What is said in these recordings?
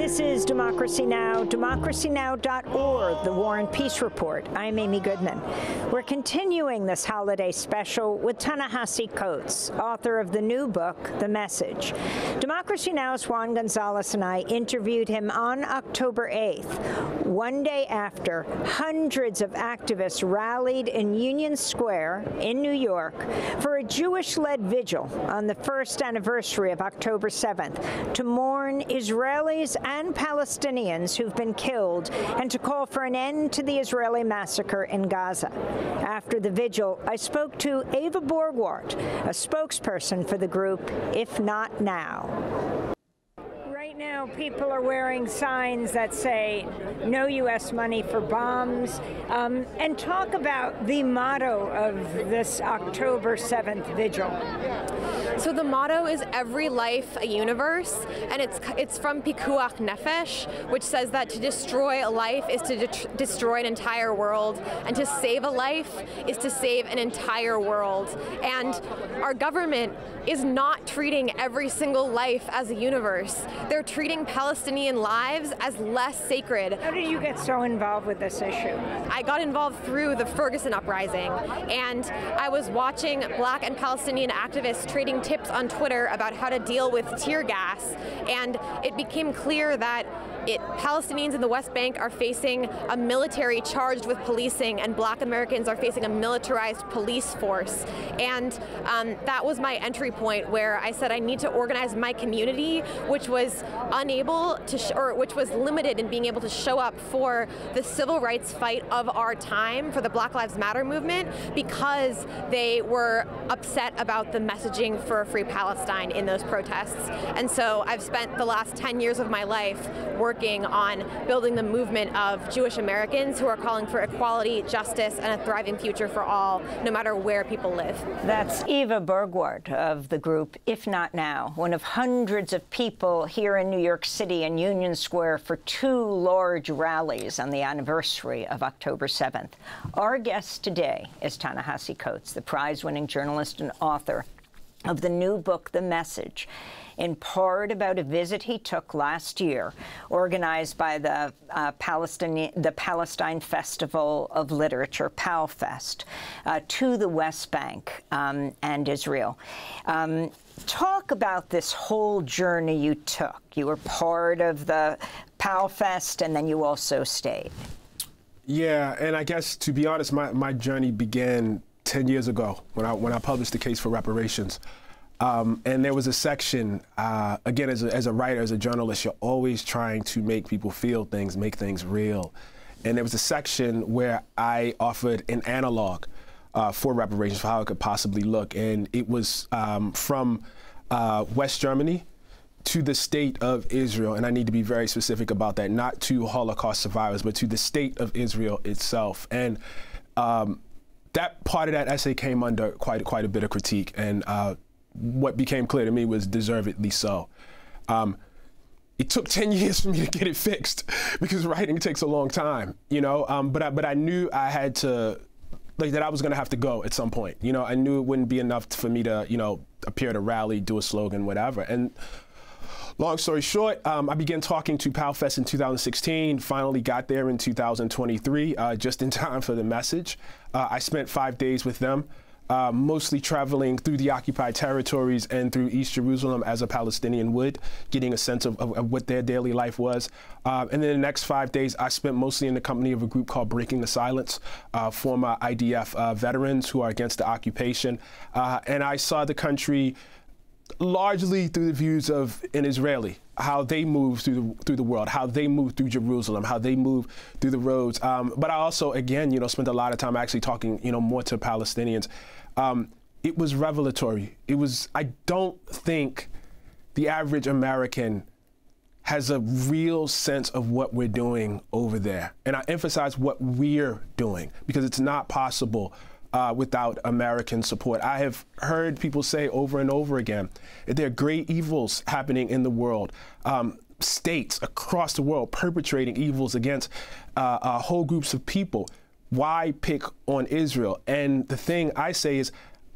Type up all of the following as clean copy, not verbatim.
This is Democracy Now!, democracynow.org, the War and Peace Report. I'm Amy Goodman. We're continuing this holiday special with Ta-Nehisi Coates, author of the new book, The Message. Democracy Now!'s Juan Gonzalez and I interviewed him on October 8th, one day after hundreds of activists rallied in Union Square in New York for a Jewish-led vigil on the first anniversary of October 7th to mourn Israelis and Palestinians who've been killed and to call for an end to the Israeli massacre in Gaza. After the vigil, I spoke to Eva Borgward, a spokesperson for the group If Not Now. Right now, people are wearing signs that say, no U.S. money for bombs, and talk about the motto of this October 7th vigil. So the motto is every life a universe, and it's from Pikuach Nefesh, which says that to destroy a life is to destroy an entire world, and to save a life is to save an entire world. And our government is not treating every single life as a universe. They're treating Palestinian lives as less sacred. How did you get so involved with this issue? I got involved through the Ferguson uprising, and I was watching Black and Palestinian activists trading tips on Twitter about how to deal with tear gas, and it became clear that Palestinians in the West Bank are facing a military charged with policing, and Black Americans are facing a militarized police force. And that was my entry point, where I said I need to organize my community, which was unable to, or which was limited in being able to show up for the civil rights fight of our time, for the Black Lives Matter movement, because they were upset about the messaging for a free Palestine in those protests. And so I've spent the last 10 years of my life working on building the movement of Jewish Americans who are calling for equality, justice, and a thriving future for all, no matter where people live. That's Eva Borgward of the group If Not Now, one of hundreds of people here in New York City in Union Square for two large rallies on the anniversary of October 7th. Our guest today is Ta-Nehisi Coates, the prize-winning journalist and author of the new book, The Message, in part about a visit he took last year, organized by the Palestine Festival of Literature, PalFest, to the West Bank and Israel. Talk about this whole journey you took. You were part of the PalFest, and then you also stayed. Yeah, and I guess, to be honest, my journey began 10 years ago when I published The Case for Reparations. And there was a section, again, as a writer, as a journalist, you're always trying to make people feel things, make things real. And there was a section where I offered an analog for reparations, for how it could possibly look. And it was from West Germany to the state of Israel. And I need to be very specific about that, not to Holocaust survivors, but to the state of Israel itself. And that part of that essay came under quite a bit of critique. And what became clear to me was deservedly so. It took 10 years for me to get it fixed because writing takes a long time, you know. But I knew I had to, like, that I was going to have to go at some point. You know, I knew it wouldn't be enough for me to, you know, appear at a rally, do a slogan, whatever. And long story short, I began talking to PalFest in 2016, finally got there in 2023, just in time for The Message. I spent 5 days with them. Mostly traveling through the occupied territories and through East Jerusalem as a Palestinian would, getting a sense of what their daily life was. And then the next 5 days, I spent mostly in the company of a group called Breaking the Silence, former IDF veterans who are against the occupation. And I saw the country largely through the views of an Israeli, how they move through the world, how they move through Jerusalem, how they move through the roads. But I also, again, you know, spent a lot of time actually talking, you know, more to Palestinians. It was revelatory. I don't think the average American has a real sense of what we're doing over there. And I emphasize what we're doing, because it's not possible without American support. I have heard people say over and over again that there are great evils happening in the world. States across the world perpetrating evils against whole groups of people. Why pick on Israel? And the thing I say is,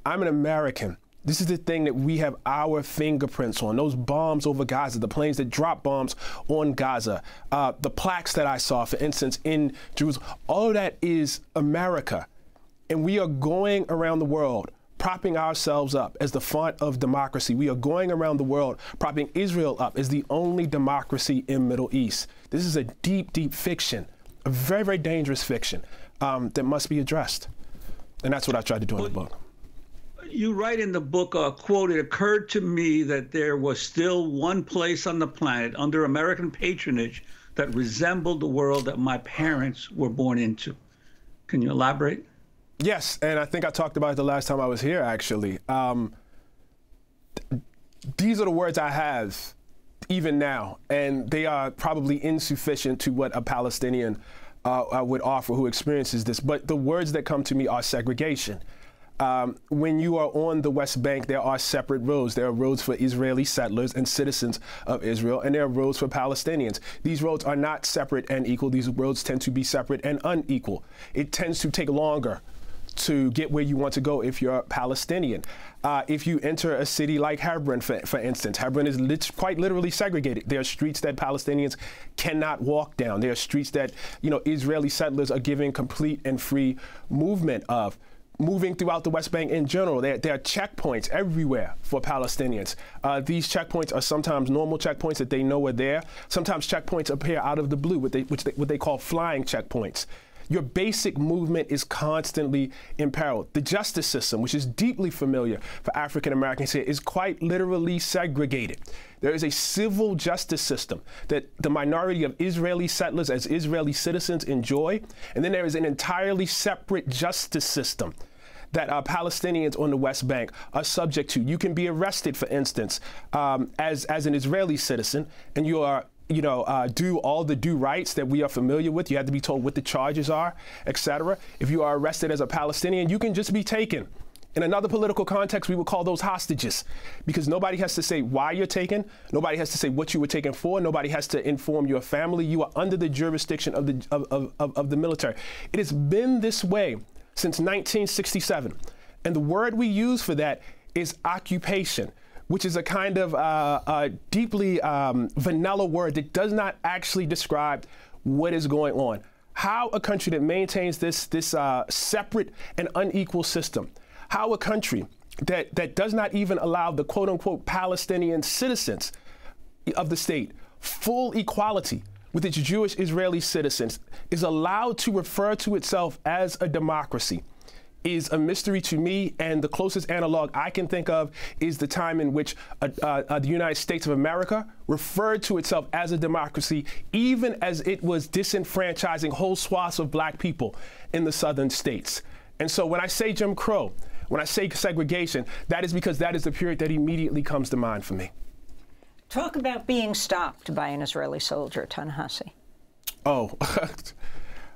I'm an American. This is the thing that we have our fingerprints on. Those bombs over Gaza, the planes that drop bombs on Gaza, the plaques that I saw, for instance, in Jerusalem, all of that is America. And we are going around the world propping ourselves up as the font of democracy. We are going around the world propping Israel up as the only democracy in Middle East. This is a deep, deep fiction, a very, very dangerous fiction that must be addressed. And that's what I tried to do in the book. You write in the book, quote, "It occurred to me that there was still one place on the planet under American patronage that resembled the world that my parents were born into." Can you elaborate? Yes, and I think I talked about it the last time I was here, actually. These are the words I have even now, and they are probably insufficient to what a Palestinian would offer who experiences this. But the words that come to me are segregation. When you are on the West Bank, there are separate roads. There are roads for Israeli settlers and citizens of Israel, and there are roads for Palestinians. These roads are not separate and equal. These roads tend to be separate and unequal. It tends to take longer to get where you want to go if you're a Palestinian. If you enter a city like Hebron, for instance, Hebron is quite literally segregated. There are streets that Palestinians cannot walk down. There are streets that, Israeli settlers are giving complete and free movement of. Moving throughout the West Bank in general, there are checkpoints everywhere for Palestinians. These checkpoints are sometimes normal checkpoints that they know are there. Sometimes checkpoints appear out of the blue, what they call flying checkpoints. Your basic movement is constantly imperiled. The justice system, which is deeply familiar for African Americans here, is quite literally segregated. There is a civil justice system that the minority of Israeli settlers as Israeli citizens enjoy. And then there is an entirely separate justice system that Palestinians on the West Bank are subject to. You can be arrested, for instance, as an Israeli citizen, and you are do all the due rights that we are familiar with. You have to be told what the charges are, etc. If you are arrested as a Palestinian, you can just be taken. In another political context, we would call those hostages, because nobody has to say why you're taken. Nobody has to say what you were taken for. Nobody has to inform your family. You are under the jurisdiction of the military. It has been this way since 1967. And the word we use for that is occupation, which is a kind of deeply vanilla word that does not actually describe what is going on. How a country that maintains this separate and unequal system, how a country that does not even allow the quote unquote Palestinian citizens of the state full equality with its Jewish Israeli citizens is allowed to refer to itself as a democracy is a mystery to me, and the closest analog I can think of is the time in which the United States of America referred to itself as a democracy, even as it was disenfranchising whole swaths of black people in the southern states. And so when I say Jim Crow, when I say segregation, that is because that is the period that immediately comes to mind for me. Talk about being stopped by an Israeli soldier, Ta-Nehisi. Oh.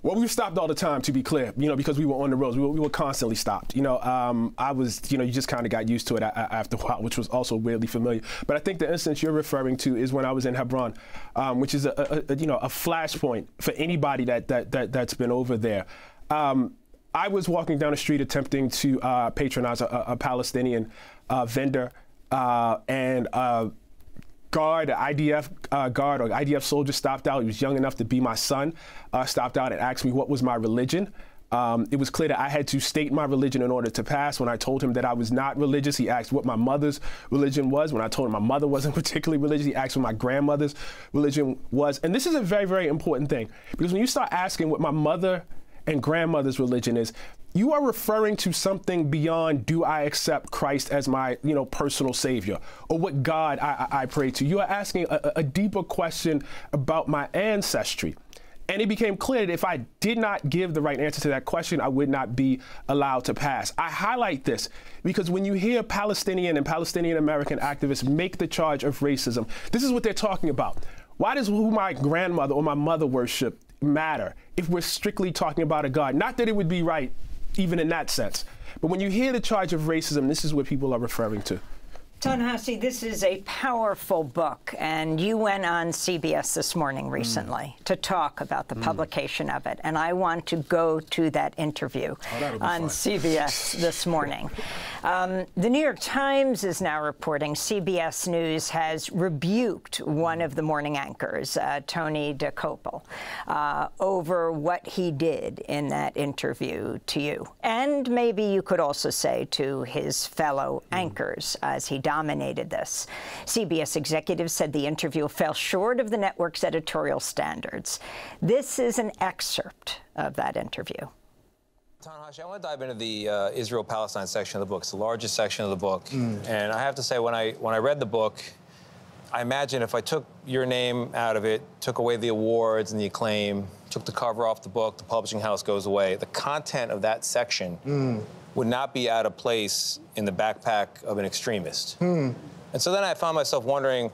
Well, we were stopped all the time, to be clear, because we were on the roads. We were constantly stopped. I was, you just kind of got used to it after a while, which was also weirdly familiar. But I think the instance you're referring to is when I was in Hebron, which is a flashpoint for anybody that's been over there. I was walking down the street attempting to patronize a Palestinian vendor, and guard, IDF guard or IDF soldier stopped out. He was young enough to be my son, stopped out and asked me what was my religion. It was clear that I had to state my religion in order to pass. When I told him that I was not religious, he asked what my mother's religion was. When I told him my mother wasn't particularly religious, he asked what my grandmother's religion was. And this is a very, very important thing, because when you start asking what my mother and grandmother's religion is, you are referring to something beyond, do I accept Christ as my, personal savior, or what God I pray to. You are asking a deeper question about my ancestry. And it became clear that if I did not give the right answer to that question, I would not be allowed to pass. I highlight this because when you hear Palestinian and Palestinian American activists make the charge of racism, this is what they're talking about. Why does who my grandmother or my mother worship matter if we're strictly talking about a God? Not that it would be right, even in that sense. But when you hear the charge of racism, this is what people are referring to. Ta-Nehisi, this is a powerful book, and you went on CBS this morning recently to talk about the publication of it, and I want to go to that interview on CBS this morning. The New York Times is now reporting CBS News has rebuked one of the morning anchors, Ta-Nehisi Coates, over what he did in that interview to you. And maybe you could also say to his fellow anchors as he dominated this. CBS executives said the interview fell short of the network's editorial standards. This is an excerpt of that interview. Ta-Nehisi, I want to dive into the Israel-Palestine section of the book. It's the largest section of the book. And I have to say, when I read the book, I imagine if I took your name out of it, took away the awards and the acclaim, took the cover off the book, the publishing house goes away, the content of that section would not be out of place in the backpack of an extremist. And so then I found myself wondering,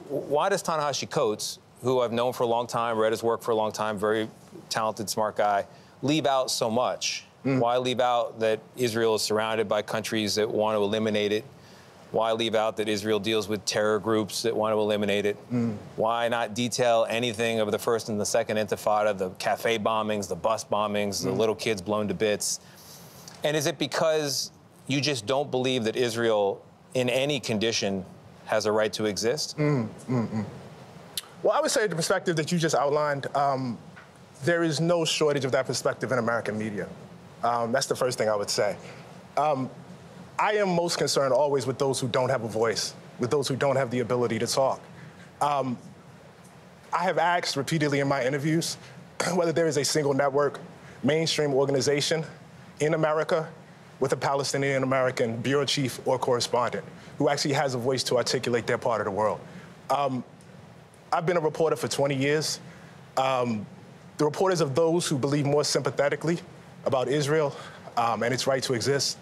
why does Ta-Nehisi Coates, who I've known for a long time, read his work for a long time, very talented, smart guy, leave out so much? Why leave out that Israel is surrounded by countries that want to eliminate it? Why leave out that Israel deals with terror groups that want to eliminate it? Why not detail anything of the first and the second intifada, the cafe bombings, the bus bombings, the little kids blown to bits? And is it because you just don't believe that Israel, in any condition, has a right to exist? Well, I would say the perspective that you just outlined, there is no shortage of that perspective in American media. That's the first thing I would say. I am most concerned always with those who don't have a voice, with those who don't have the ability to talk. I have asked repeatedly in my interviews whether there is a single network, mainstream organization in America with a Palestinian-American bureau chief or correspondent who actually has a voice to articulate their part of the world. I've been a reporter for 20 years. The reporters of those who believe more sympathetically about Israel and its right to exist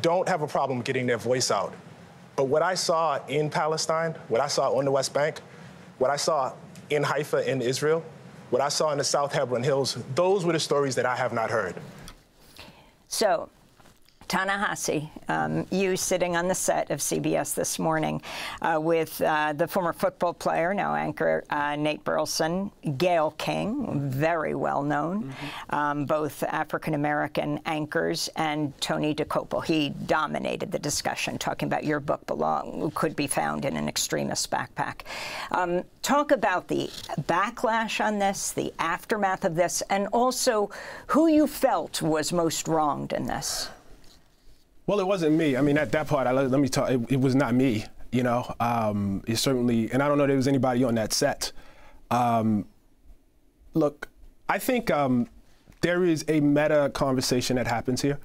don't have a problem getting their voice out. But what I saw in Palestine, what I saw on the West Bank, what I saw in Haifa in Israel, what I saw in the South Hebron Hills, those were the stories that I have not heard. So, Ta-Nehisi, you sitting on the set of CBS this morning with the former football player, now anchor, Nate Burleson, Gayle King, very well known, both African-American anchors, and Ta-Nehisi Coates. He dominated the discussion, talking about your book could be found in an extremist backpack. Talk about the backlash on this, the aftermath of this, and also who you felt was most wronged in this. Well, it wasn't me. I mean, at that part, let me talk. It was not me. You know, it certainly, and I don't know if there was anybody on that set. Look, I think there is a meta conversation that happens here,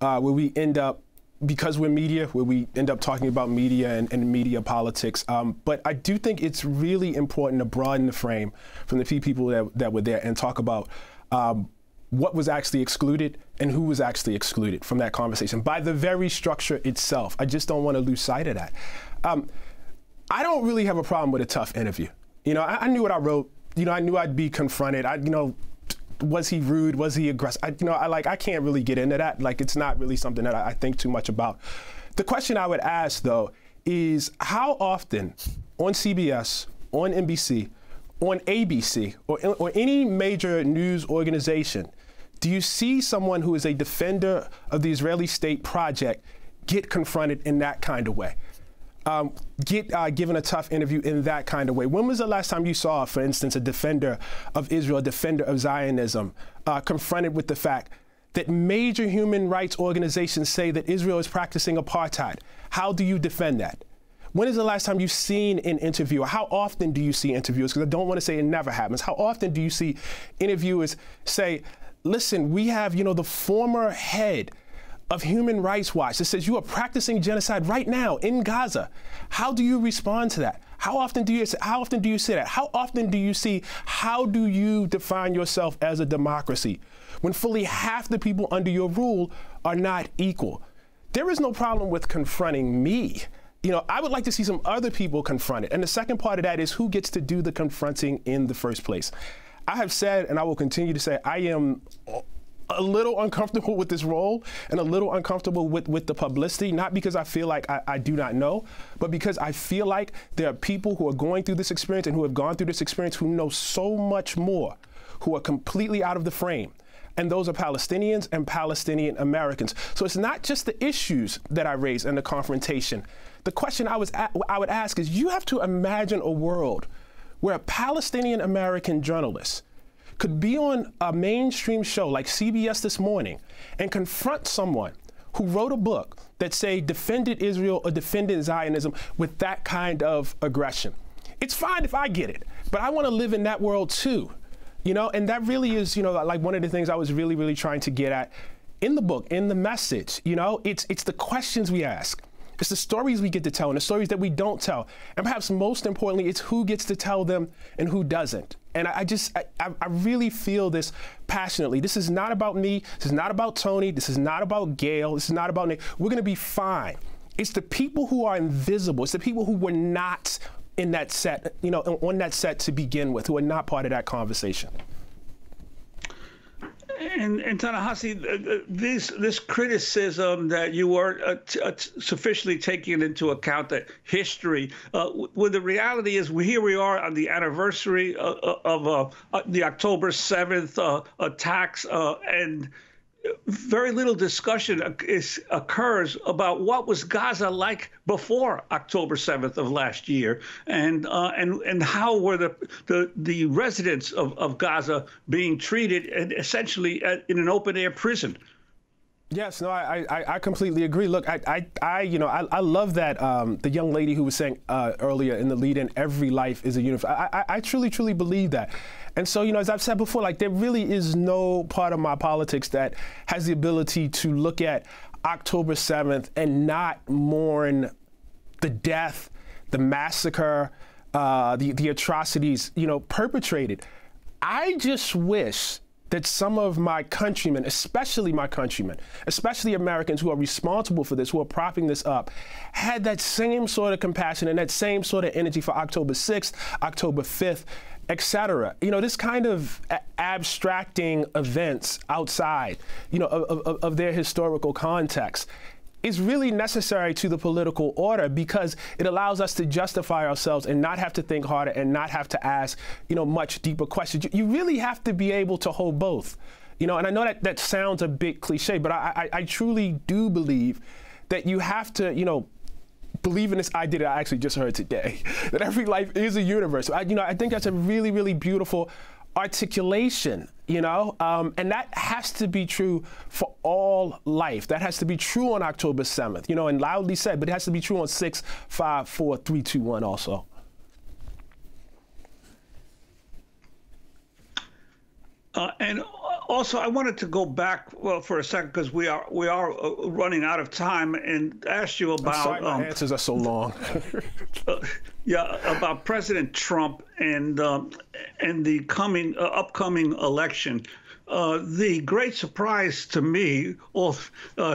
where we end up, because we're media, where we end up talking about media and media politics. But I do think it's really important to broaden the frame from the few people that were there and talk about what was actually excluded and who was actually excluded from that conversation by the very structure itself. I just don't want to lose sight of that. I don't really have a problem with a tough interview. You know, I knew what I wrote. You know, I knew I'd be confronted. You know, was he rude? Was he aggressive? I can't really get into that. Like, it's not really something that I think too much about. The question I would ask, though, is how often on CBS, on NBC, on ABC, or any major news organization, do you see someone who is a defender of the Israeli state project get confronted in that kind of way? Get given a tough interview in that kind of way? When was the last time you saw, for instance, a defender of Israel, a defender of Zionism, confronted with the fact that major human rights organizations say that Israel is practicing apartheid? How do you defend that? When is the last time you've seen an interviewer? How often do you see interviewers? Because I don't want to say it never happens. How often do you see interviewers say, listen, we have, you know, the former head of Human Rights Watch that says you are practicing genocide right now in Gaza. How do you respond to that? How often do you say that? How often do you see, how do you define yourself as a democracy when fully half the people under your rule are not equal? There is no problem with confronting me. You know, I would like to see some other people confronted. And the second part of that is who gets to do the confronting in the first place. I have said, and I will continue to say, I am a little uncomfortable with this role and a little uncomfortable with the publicity, not because I feel like I do not know, but because I feel like there are people who are going through this experience and who have gone through this experience who know so much more, who are completely out of the frame. And those are Palestinians and Palestinian Americans. So it's not just the issues that I raise and the confrontation. The question I would ask is, you have to imagine a world where a Palestinian American journalist could be on a mainstream show like CBS This Morning and confront someone who wrote a book that say defended Israel or defended Zionism with that kind of aggression. It's fine if I get it, but I want to live in that world too. You know, and that really is, you know, like one of the things I was really trying to get at in the book, in the message. You know, it's the questions we ask. It's the stories we get to tell and the stories that we don't tell. And perhaps most importantly, it's who gets to tell them and who doesn't. And I really feel this passionately. This is not about me. This is not about Tony. This is not about Gail. This is not about Nick. We're going to be fine. It's the people who are invisible. It's the people who were not in that set, you know, on that set to begin with, who are not part of that conversation. And Ta-Nehisi, this criticism that you weren't sufficiently taking into account the history, when the reality is here we are on the anniversary of the October 7th attacks, and very little discussion occurs about what was Gaza like before October 7th of last year, and how were the residents of Gaza being treated, and essentially in an open air prison. Yes, no, I completely agree. Look, I love that the young lady who was saying earlier in the lead-in, every life is a uniform. I truly believe that. And so, you know, as I've said before, like, there really is no part of my politics that has the ability to look at October 7th and not mourn the death, the massacre, the atrocities, you know, perpetrated. I just wish that some of my countrymen, especially Americans who are responsible for this, who are propping this up, had that same sort of compassion and that same sort of energy for October 6th, October 5th, etc. You know, this kind of abstracting events outside, you know, of their historical context is really necessary to the political order, because it allows us to justify ourselves and not have to think harder and not have to ask, you know, much deeper questions. You really have to be able to hold both, you know, and I know that sounds a bit cliche, but I truly do believe that you have to, you know, believe in this idea that I actually just heard today, that every life is a universe. I think that's a really beautiful articulation, you know, and that has to be true for all life. That has to be true on October 7th, you know, and loudly said, but it has to be true on 6, 5, 4, 3, 2, 1 also. And also, I wanted to go back for a second, because we are running out of time, and ask you about. I'm sorry, my answers are so long. About President Trump and the upcoming election. The great surprise to me, all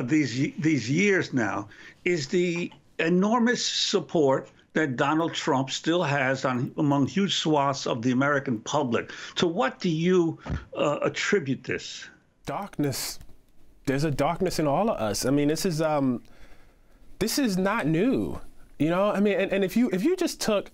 these years now, is the enormous support that Donald Trump still has among huge swaths of the American public. To what do you attribute this? Darkness. There's a darkness in all of us. I mean, this is not new. You know, I mean, and if you just took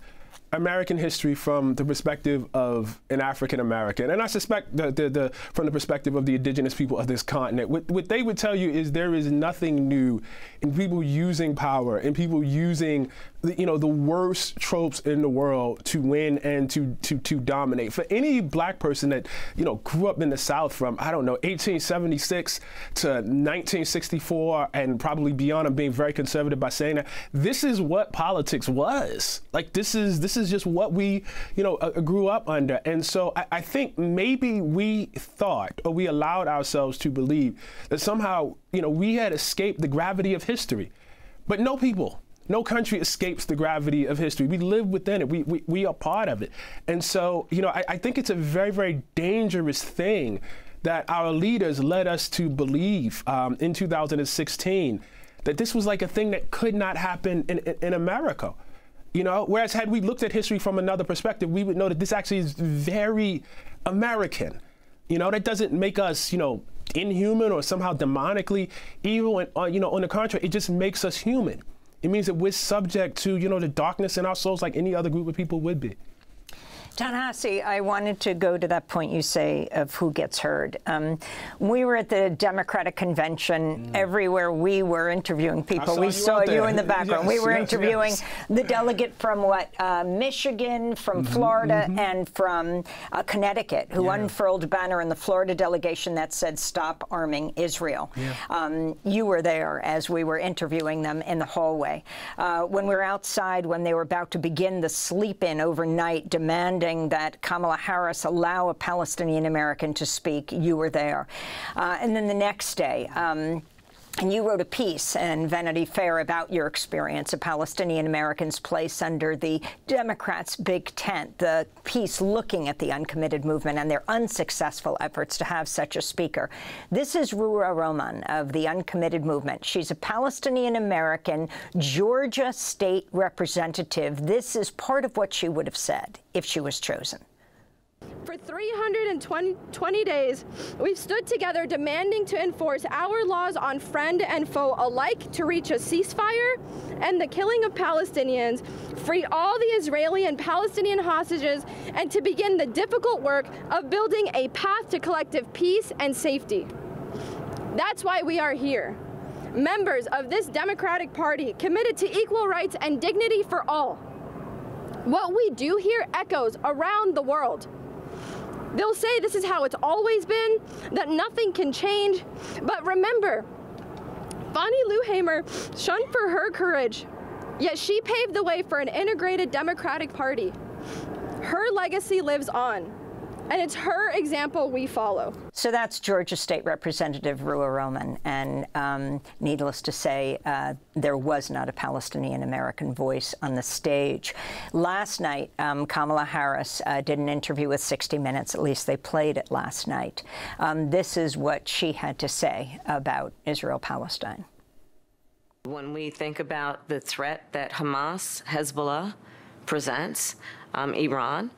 American history from the perspective of an African American, and I suspect from the perspective of the indigenous people of this continent, what they would tell you is there is nothing new in people using power and people using the worst tropes in the world to win and to dominate. For any black person that, you know, grew up in the South from, I don't know, 1876 to 1964 and probably beyond, I'm being very conservative by saying that, this is what politics was. Like, this is just what we, grew up under. And so I think maybe we thought, or we allowed ourselves to believe that somehow, we had escaped the gravity of history. But no people, no country escapes the gravity of history. We live within it. We are part of it. And so, I think it's a very, very dangerous thing that our leaders led us to believe in 2016, that this was like a thing that could not happen in America. Whereas had we looked at history from another perspective, we would know that this actually is very American. That doesn't make us, inhuman or somehow demonically evil. And, you know, on the contrary, it just makes us human. It means that we're subject to, you know, the darkness in our souls like any other group of people would be. Ta-Nehisi, I wanted to go to that point you say of who gets heard. We were at the Democratic Convention. Everywhere we were interviewing people. We saw you in the background. Yes, we were interviewing the delegate from Michigan, from Florida, and from Connecticut, who unfurled a banner in the Florida delegation that said, "Stop arming Israel." You were there as we were interviewing them in the hallway. When we were outside, when they were about to begin the sleep-in overnight, demanding that Kamala Harris allow a Palestinian American to speak, you were there. And then the next day, and you wrote a piece in Vanity Fair about your experience of Palestinian Americans placed under the Democrats' big tent, the piece looking at the uncommitted movement and their unsuccessful efforts to have such a speaker. This is Ruha Roman of the uncommitted movement. She's a Palestinian American Georgia state representative. This is part of what she would have said if she was chosen. For 320 days, we've stood together demanding to enforce our laws on friend and foe alike, to reach a ceasefire and the killing of Palestinians, free all the Israeli and Palestinian hostages, and to begin the difficult work of building a path to collective peace and safety. That's why we are here. Members of this Democratic Party committed to equal rights and dignity for all. What we do here echoes around the world. They'll say this is how it's always been, that nothing can change. But remember, Bonnie Luhamer shunned for her courage, yet she paved the way for an integrated Democratic Party. Her legacy lives on, and it's her example we follow. So that's Georgia State Representative Ruha Roman, and needless to say, there was not a Palestinian-American voice on the stage. Last night, Kamala Harris did an interview with 60 Minutes, at least they played it last night. This is what she had to say about Israel-Palestine. When we think about the threat that Hamas, Hezbollah presents, Iran,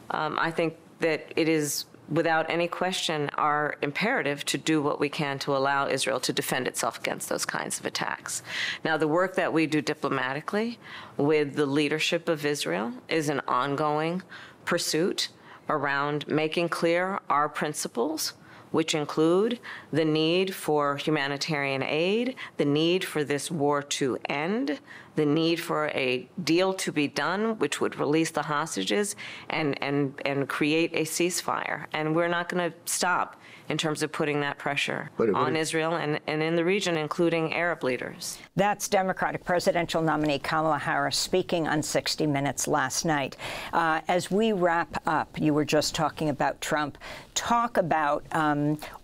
I think that it is, without any question, our imperative to do what we can to allow Israel to defend itself against those kinds of attacks. Now, the work that we do diplomatically with the leadership of Israel is an ongoing pursuit around making clear our principles, which include the need for humanitarian aid, the need for this war to end, the need for a deal to be done, which would release the hostages and create a ceasefire. And we're not going to stop in terms of putting that pressure on Israel and in the region, including Arab leaders. That's Democratic presidential nominee Kamala Harris speaking on 60 Minutes last night. As we wrap up, you were just talking about Trump. Talk about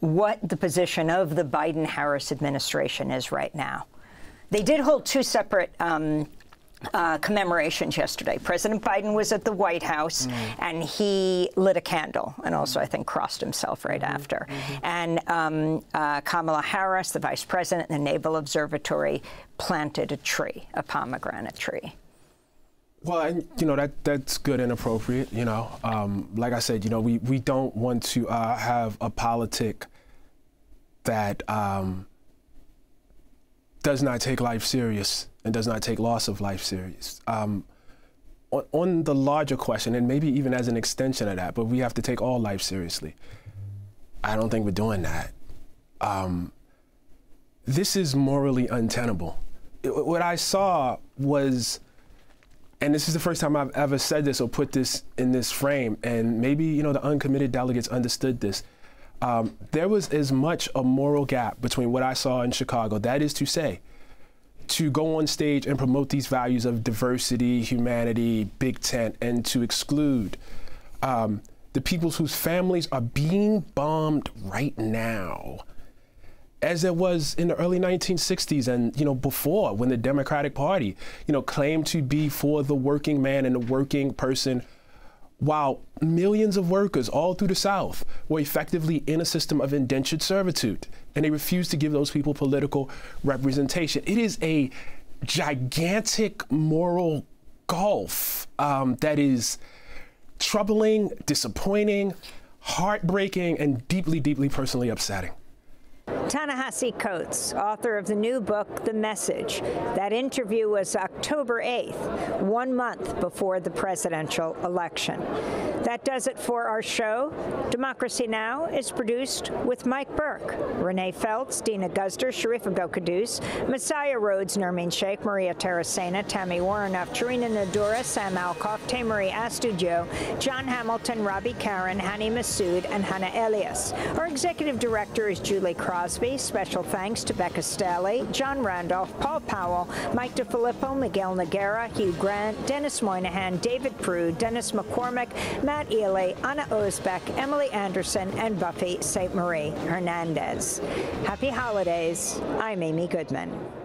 what the position of the Biden-Harris administration is right now. They did hold two separate commemorations yesterday. President Biden was at the White House, and he lit a candle, and also, I think, crossed himself right after. And Kamala Harris, the vice president, in the Naval Observatory, planted a tree, a pomegranate tree. Well, you know, that's good and appropriate, you know. Like I said, you know, we don't want to have a politic that does not take life serious and does not take loss of life serious. On the larger question, and maybe even as an extension of that, but we have to take all life seriously. I don't think we're doing that. This is morally untenable. What I saw was, and this is the first time I've ever said this or put this in this frame, and maybe, you know, the uncommitted delegates understood this. There was as much a moral gap between what I saw in Chicago, that is to say, to go on stage and promote these values of diversity, humanity, big tent, and to exclude the peoples whose families are being bombed right now, as it was in the early 1960s and, you know, before, when the Democratic Party, you know, claimed to be for the working man and the working person, while millions of workers all through the South were effectively in a system of indentured servitude, and they refused to give those people political representation. It is a gigantic moral gulf that is troubling, disappointing, heartbreaking, and deeply, deeply personally upsetting. Ta-Nehisi Coates, author of the new book, The Message. That interview was October 8th, 1 month before the presidential election. That does it for our show. Democracy Now! Is produced with Mike Burke, Renee Feltz, Dina Guzder, Sharifa Gokadus, Messiah Rhodes, Nermeen Sheikh, Maria Terracena, Tammy Warrenoff, Tarina Nadura, Sam Alcoff, Tamery Astudio, John Hamilton, Robbie Karen, Hani Massoud, and Hannah Elias. Our executive director is Julie Crosby. Special thanks to Becca Staley, John Randolph, Paul Powell, Mike DeFilippo, Miguel Noguera, Hugh Grant, Dennis Moynihan, David Prue, Dennis McCormick, Matt Ely, Anna Osbeck, Emily Anderson, and Buffy St. Marie Hernandez. Happy holidays. I'm Amy Goodman.